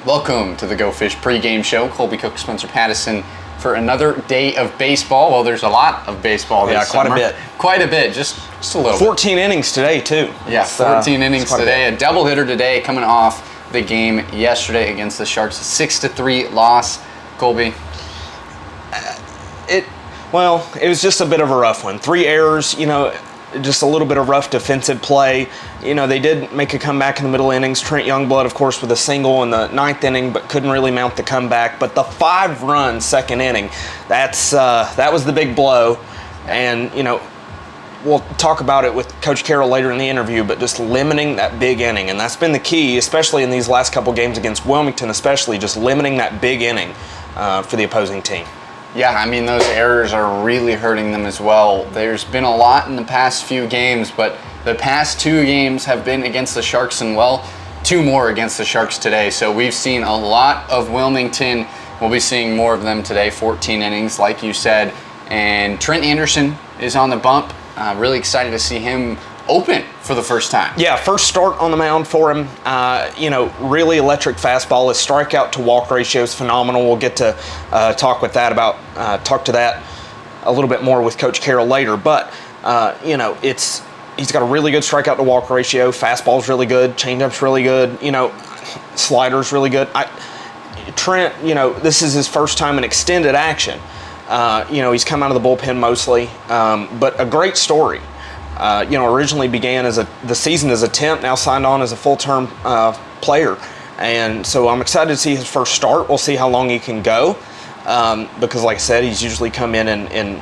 Welcome to the Go Fish pregame show. Colby Cook, Spencer Pattison for another day of baseball. Well, there's a lot of baseball this summer. Quite a bit. Quite a bit, just a little 14 innings today, too. Yeah, 14 innings today. A doubleheader today coming off the game yesterday against the Sharks. 6-3 loss. Colby? It was just a bit of a rough one. 3 errors, just a little bit of rough defensive play. They did make a comeback in the middle innings. Trent Youngblood, of course, with a single in the 9th inning, but couldn't really mount the comeback. But the 5-run second inning, that was the big blow. And, we'll talk about it with Coach Carroll later in the interview, but just limiting that big inning. And that's been the key, especially in these last couple games against Wilmington, especially just limiting that big inning for the opposing team. Yeah, I mean, those errors are really hurting them as well. There's been a lot in the past few games, but the past 2 games have been against the Sharks and, 2 more against the Sharks today. So we've seen a lot of Wilmington. We'll be seeing more of them today, 14 innings, like you said. And Trent Anderson is on the bump. Really excited to see him open for the first time. Yeah, first start on the mound for him. Really electric fastball. His strikeout to walk ratio is phenomenal. We'll get to talk to that a little bit more with Coach Carroll later. But he's got a really good strikeout to walk ratio. Fastball's really good. Changeup's really good. Slider's really good. Trent, this is his first time in extended action. He's come out of the bullpen mostly, but a great story. Originally began the season as a temp, now signed on as a full-term player. And so I'm excited to see his first start. We'll see how long he can go because, like I said, he's usually come in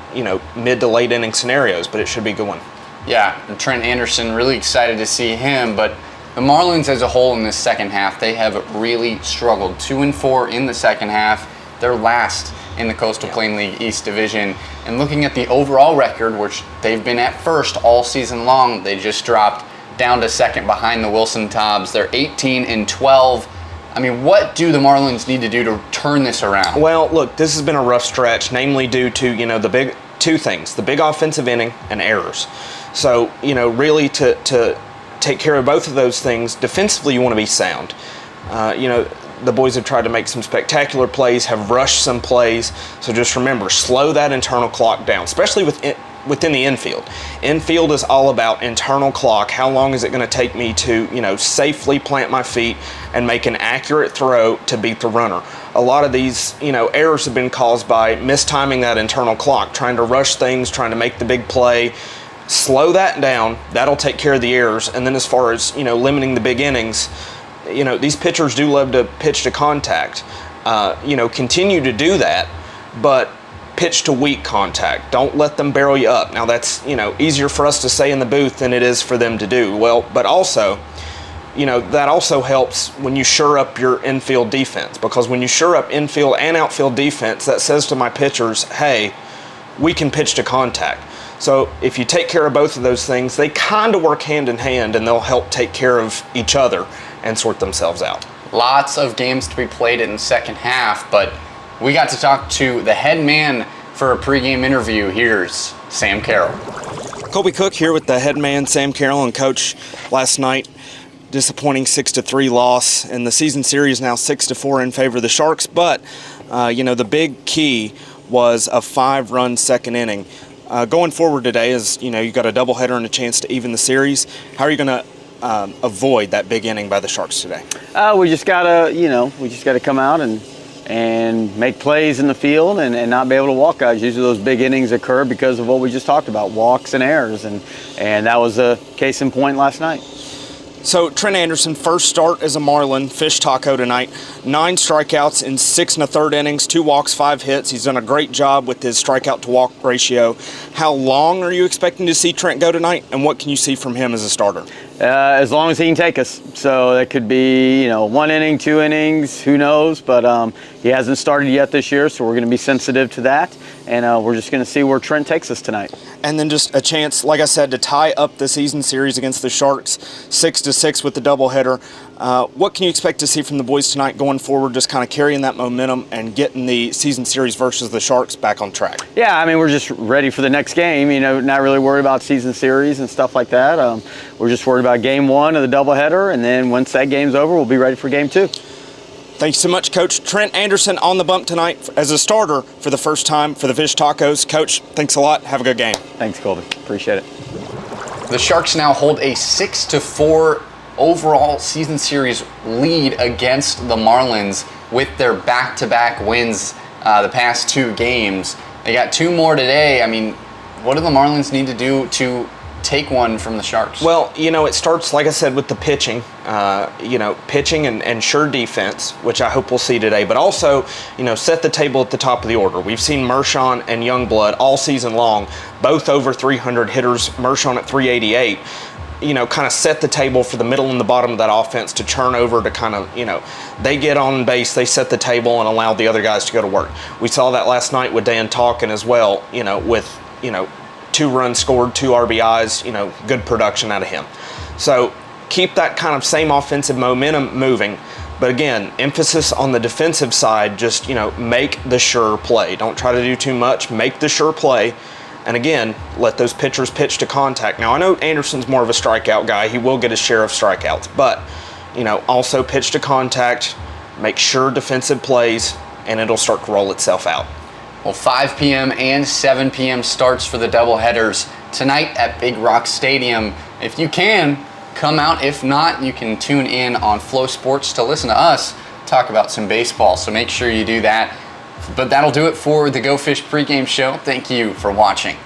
mid to late inning scenarios, but it should be a good one. Yeah, and Trent Anderson, really excited to see him. But the Marlins as a whole in this second half, they have really struggled. 2-4 in the second half. They're last in the Coastal Plain League East Division. And looking at the overall record, which they've been at first all season long, they just dropped down to second behind the Wilson Tobbs. They're 18-12. I mean, what do the Marlins need to do to turn this around? Well, look, this has been a rough stretch, namely due to, the big 2 things, the big offensive inning and errors. So, really to take care of both of those things, defensively you want to be sound. The boys have tried to make some spectacular plays, have rushed some plays. So just remember, slow that internal clock down, especially within the infield. Infield is all about internal clock. How long is it going to take me to, safely plant my feet and make an accurate throw to beat the runner? A lot of these, errors have been caused by mistiming that internal clock, trying to rush things, trying to make the big play. Slow that down. That'll take care of the errors. And then as far as, limiting the big innings, these pitchers do love to pitch to contact. Continue to do that, but pitch to weak contact. Don't let them barrel you up. Now that's, easier for us to say in the booth than it is for them to do. Well, but also, that also helps when you shore up your infield defense, because when you shore up infield and outfield defense, that says to my pitchers, hey, we can pitch to contact. So if you take care of both of those things, they kind of work hand in hand, and they'll help take care of each other and sort themselves out. Lots of games to be played in the second half, but we got to talk to the head man for a pregame interview. Here's Sam Carroll. Colby Cook here with the head man, Sam Carroll, and Coach. Last night, disappointing 6-3 loss, and the season series now 6-4 in favor of the Sharks. But, the big key was a 5-run second inning. Going forward today, is you got a doubleheader and a chance to even the series. How are you going to avoid that big inning by the Sharks today? We just gotta come out and make plays in the field and not be able to walk guys. Usually those big innings occur because of what we just talked about, walks and errors, and that was a case in point last night. So Trent Anderson, first start as a Marlin, fish taco tonight. 9 strikeouts in 6 1/3 innings, 2 walks, 5 hits. He's done a great job with his strikeout to walk ratio. How long are you expecting to see Trent go tonight, and what can you see from him as a starter? As long as he can take us. So that could be, 1 inning, 2 innings, who knows? But he hasn't started yet this year, so we're going to be sensitive to that. And we're just going to see where Trent takes us tonight. And then just a chance, like I said, to tie up the season series against the Sharks, 6-6 with the doubleheader. What can you expect to see from the boys tonight going forward, just kind of carrying that momentum and getting the season series versus the Sharks back on track? Yeah, I mean, we're just ready for the next game, not really worried about season series and stuff like that. We're just worried about game 1 of the doubleheader, and then once that game's over, we'll be ready for game 2. Thanks so much, Coach. Trent Anderson on the bump tonight as a starter for the first time for the Fish Tacos. Coach, thanks a lot. Have a good game. Thanks, Colby. Appreciate it. The Sharks now hold a 6-4 overall season series lead against the Marlins with their back-to-back wins the past 2 games. They got 2 more today. I mean, what do the Marlins need to do to take one from the Sharks? Well, it starts, like I said, with the pitching. Pitching and sure defense, which I hope we'll see today. But also, set the table at the top of the order. We've seen Mershon and Youngblood all season long, both over 300 hitters. Mershon at 388. Kind of set the table for the middle and the bottom of that offense to turn over to kind of, they get on base, they set the table and allow the other guys to go to work. We saw that last night with Dan Talkin as well, with, 2 runs scored, 2 RBIs, good production out of him. So keep that kind of same offensive momentum moving. But again, emphasis on the defensive side, just, make the sure play. Don't try to do too much, make the sure play. And again, let those pitchers pitch to contact. Now, I know Anderson's more of a strikeout guy. He will get his share of strikeouts. But, also pitch to contact, make sure defensive plays, and it'll start to roll itself out. Well, 5 p.m. and 7 p.m. starts for the doubleheaders tonight at Big Rock Stadium. If you can, come out. If not, you can tune in on Flow Sports to listen to us talk about some baseball. So make sure you do that. But that'll do it for the Go Fish pregame show. Thank you for watching.